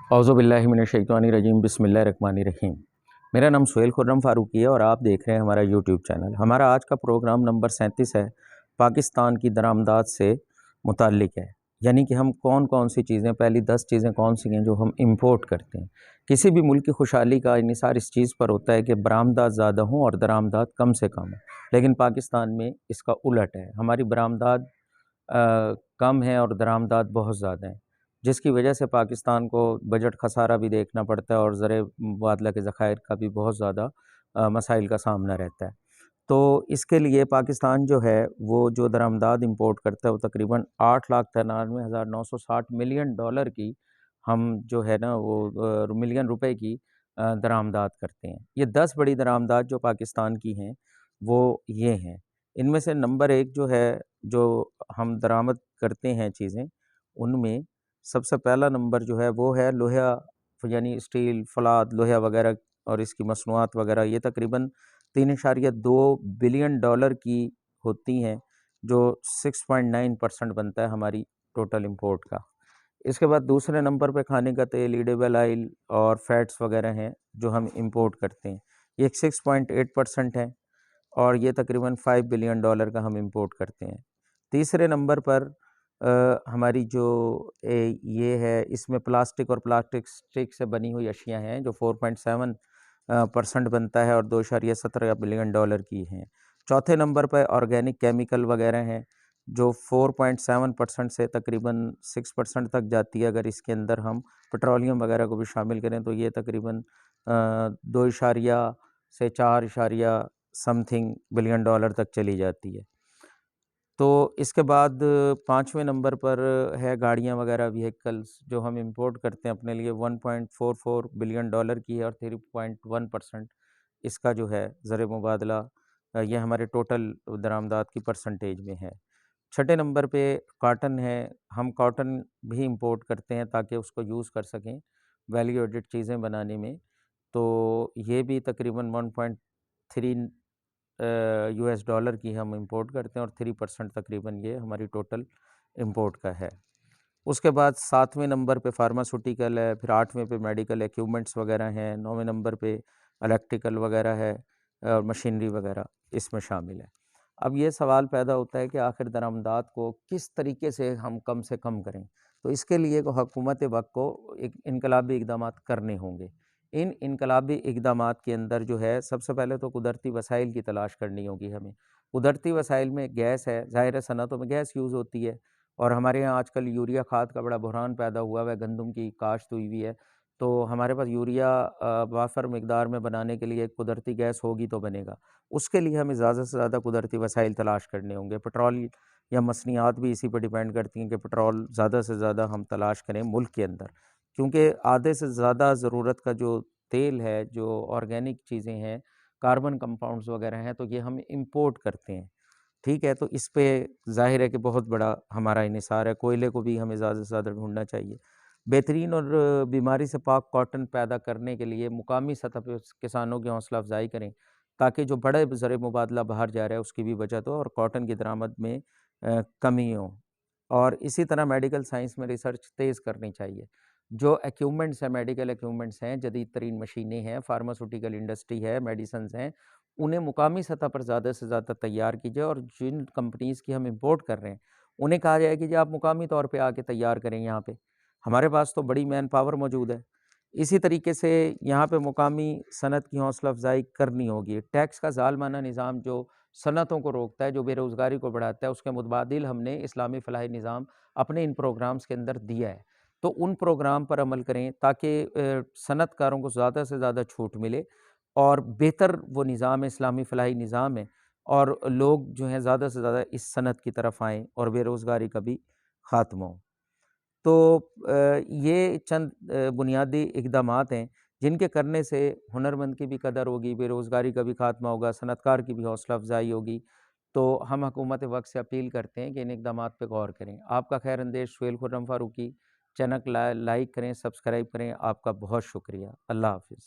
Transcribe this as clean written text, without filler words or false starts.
औज़ु बिल्लाहि मिनश्शैतानिर्रजीम बिस्मिल्लाहिर्रहमानिर्रहीम। मेरा नाम सुहेल खुर्रम फ़ारूकी है और आप देख रहे हैं हमारा यूट्यूब चैनल। हमारा आज का प्रोग्राम नंबर 37 है, पाकिस्तान की दरामदात से मुताल्लिक़ है। यानी कि हम कौन कौन सी चीज़ें, पहली 10 चीज़ें कौन सी हैं जो हम इंपोर्ट करते हैं। किसी भी मुल्क की खुशहाली का इन्हिसार इस चीज़ पर होता है कि बरामदात ज़्यादा हों और दरामदात कम से कम हों, लेकिन पाकिस्तान में इसका उलट है। हमारी बरामदात कम है और दरामदात बहुत ज़्यादा हैं, जिसकी वजह से पाकिस्तान को बजट खसारा भी देखना पड़ता है और ज़र मुबादला के ज़खायर का भी बहुत ज़्यादा मसाइल का सामना रहता है। तो इसके लिए पाकिस्तान जो है वो जो दरामदात इंपोर्ट करता है वो तकरीबन 8,93,960 मिलियन डॉलर की हम जो है ना वो मिलियन रुपए की दरामदात करते हैं। ये 10 बड़ी दरामदात जो पाकिस्तान की हैं वो ये हैं। इनमें से नंबर 1 जो है, जो हम दरामद करते हैं चीज़ें, उनमें सबसे पहला नंबर जो है वो है लोहा, यानी स्टील, फ़ौलाद, लोहा वगैरह और इसकी मसनूआत वगैरह। ये तकरीबन 3.2 बिलियन डॉलर की होती हैं, जो 6.9% बनता है हमारी टोटल इंपोर्ट का। इसके बाद दूसरे नंबर पे खाने का तेल, एडिबल ऑयल और फैट्स वगैरह हैं जो हम इंपोर्ट करते हैं। ये 6.8% है और ये तकरीबन 5 बिलियन डॉलर का हम इंपोर्ट करते हैं। तीसरे नंबर पर हमारी जो ये है, इसमें प्लास्टिक और प्लास्टिक स्टिक से बनी हुई अशिया हैं जो 4.7% बनता है और 2.17 बिलियन डॉलर की हैं। चौथे नंबर पर ऑर्गेनिक केमिकल वगैरह हैं जो 4.7% से तकरीबन 6% तक जाती है। अगर इसके अंदर हम पेट्रोलियम वगैरह को भी शामिल करें तो ये तकरीबन 2 इशारिया से 4 इशारिया समथिंग बिलियन डॉलर तक चली जाती है। तो इसके बाद 5वें नंबर पर है गाड़ियाँ वगैरह, व्हीकल्स, जो हम इंपोर्ट करते हैं अपने लिए। 1.44 बिलियन डॉलर की है और 3.1% इसका जो है ज़र मुबादला ये हमारे टोटल दरामदात की परसेंटेज में है। छठे नंबर पे कॉटन है। हम कॉटन भी इंपोर्ट करते हैं ताकि उसको यूज़ कर सकें वैल्यू एडेड चीज़ें बनाने में। तो ये भी तकरीबन 1.3 यूएस डॉलर की हम इंपोर्ट करते हैं और 3% तकरीबन ये हमारी टोटल इंपोर्ट का है। उसके बाद 7वें नंबर पे फार्मास्यूटिकल है, फिर 8वें पे मेडिकल इक्विपमेंट्स वगैरह हैं, 9वें नंबर पे इलेक्ट्रिकल वगैरह है और मशीनरी वगैरह इसमें शामिल है। अब ये सवाल पैदा होता है कि आखिर दरामदात को किस तरीके से हम कम से कम करें। तो इसके लिए हुकूमत वक्त को एक इनकलाबी इक़दामात करने होंगे। इन इनकलाबी इक़दामात के अंदर जो है, सबसे पहले तो कुदरती वसाइल की तलाश करनी होगी हमें। कुदरती वसाइल में गैस है, ज़ाहिर है सनतों में गैस यूज़ होती है और हमारे यहाँ आजकल यूरिया खाद का बड़ा बहरान पैदा हुआ है। गंदम की काश्त हुई हुई है, तो हमारे पास यूरिया वाफर मिकदार में बनाने के लिए एक कुदरती गैस होगी तो बनेगा। उसके लिए हमें ज़्यादा से ज़्यादा कुदरती वसाइल तलाश करने होंगे। पेट्रोल या मसनियात भी इसी पर डिपेंड करती हैं कि पेट्रोल ज़्यादा से ज़्यादा हम तलाश करें मुल्क के अंदर, क्योंकि आधे से ज़्यादा ज़रूरत का जो तेल है, जो ऑर्गेनिक चीज़ें हैं, कार्बन कंपाउंड्स वगैरह हैं, तो ये हम इंपोर्ट करते हैं। ठीक है, तो इस पे ज़ाहिर है कि बहुत बड़ा हमारा इन्हिसार है। कोयले को भी हमें ज़्यादा से ज़्यादा ढूँढना चाहिए। बेहतरीन और बीमारी से पाक कॉटन पैदा करने के लिए मुकामी सतह पे किसानों की हौसला अफजाई करें, ताकि जो बड़े ज़र मुबादला बाहर जा रहा है उसकी भी बचत हो और कॉटन की दरामद में कमी हो। और इसी तरह मेडिकल साइंस में रिसर्च तेज़ करनी चाहिए। जो इक्विपमेंट्स हैं, मेडिकल इक्विपमेंट्स हैं, जदीद तरीन मशीनें हैं, फार्मास्यूटिकल इंडस्ट्री है, मेडिसिन्स हैं, उन्हें मुकामी सतह पर ज़्यादा से ज़्यादा तैयार कीजिए और जिन कंपनीज़ की हम इंपोर्ट कर रहे हैं उन्हें कहा जाए कि जी आप मुकामी तौर पे आके तैयार करें यहाँ पे। हमारे पास तो बड़ी मैन पावर मौजूद है। इसी तरीके से यहाँ पे मुकामी सनत की हौसला अफजाई करनी होगी। टैक्स का ज़ालिमाना निज़ाम जो सनतों को रोकता है, जो बेरोज़गारी को बढ़ाता है, उसके मुतबादिल हमने इस्लामी फ़लाही निज़ाम अपने इन प्रोग्राम्स के अंदर दिया है। तो उन प्रोग्राम पर अमल करें ताकि सनतकारों को ज़्यादा से ज़्यादा छूट मिले और बेहतर वो निज़ाम है, इस्लामी फ़लाही निज़ाम है, और लोग जो हैं ज़्यादा से ज़्यादा इस सनत की तरफ आएँ और बेरोज़गारी का भी ख़ात्मा हो। तो ये चंद बुनियादी इक़दामात हैं जिनके करने से हुनरमंद की भी कदर होगी, बेरोज़गारी का भी ख़ात्मा होगा, सनतकार की भी हौसला अफजाई होगी। तो हम हुकूमत वक्त से अपील करते हैं कि इन इक़दामात पे गौर करें। आपका खैर अंदेश सुहेल खुर्रम फ़ारूकी। चैनल लाइक करें, सब्सक्राइब करें। आपका बहुत शुक्रिया। अल्लाह हाफ़िज़।